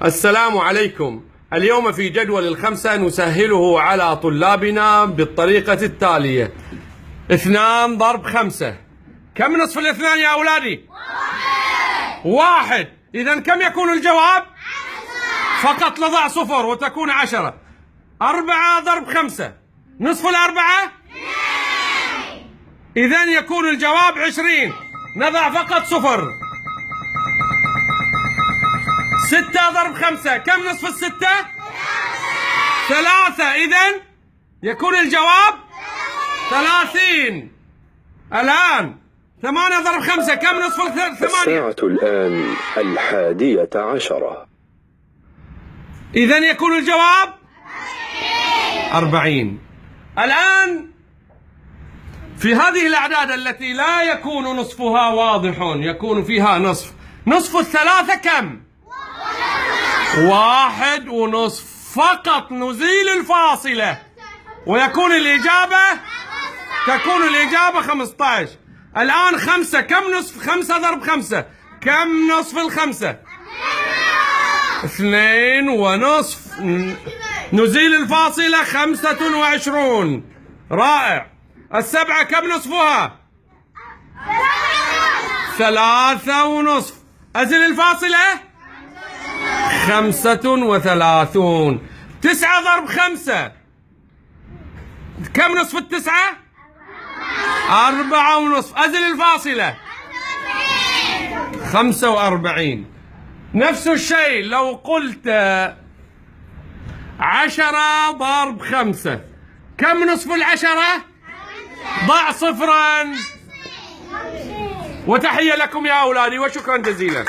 السلام عليكم. اليوم في جدول الخمسة نسهله على طلابنا بالطريقة التالية: 2 ضرب 5. كم نصف الاثنان يا أولادي؟ 1. إذا كم يكون الجواب؟ 10. فقط نضع صفر وتكون 10. 4 ضرب 5. نصف 4 2. إذا يكون الجواب 20. نضع فقط صفر. 6 ضرب 5. كم نصف 6؟ 3. إذن يكون الجواب 30. الآن 8 ضرب 5. كم نصف 8؟ الساعة الآن 11:10. إذن يكون الجواب 40. الآن في هذه الأعداد التي لا يكون نصفها واضح، يكون فيها نصف. نصف 3 كم؟ 1.5. فقط نزيل الفاصلة ويكون تكون الإجابة 15. الآن 5. كم نصف 5 ضرب 5؟ كم نصف 5؟ 2.5. نزيل الفاصلة 25. رائع. 7 كم نصفها؟ 3.5. أزل الفاصلة 35. 9 ضرب 5. كم نصف 9؟ 4.5. أزل الفاصلة 45. نفس الشيء لو قلت 10 ضرب 5. كم نصف 10؟ ضع صفرا. وتحية لكم يا أولادي وشكرا جزيلا.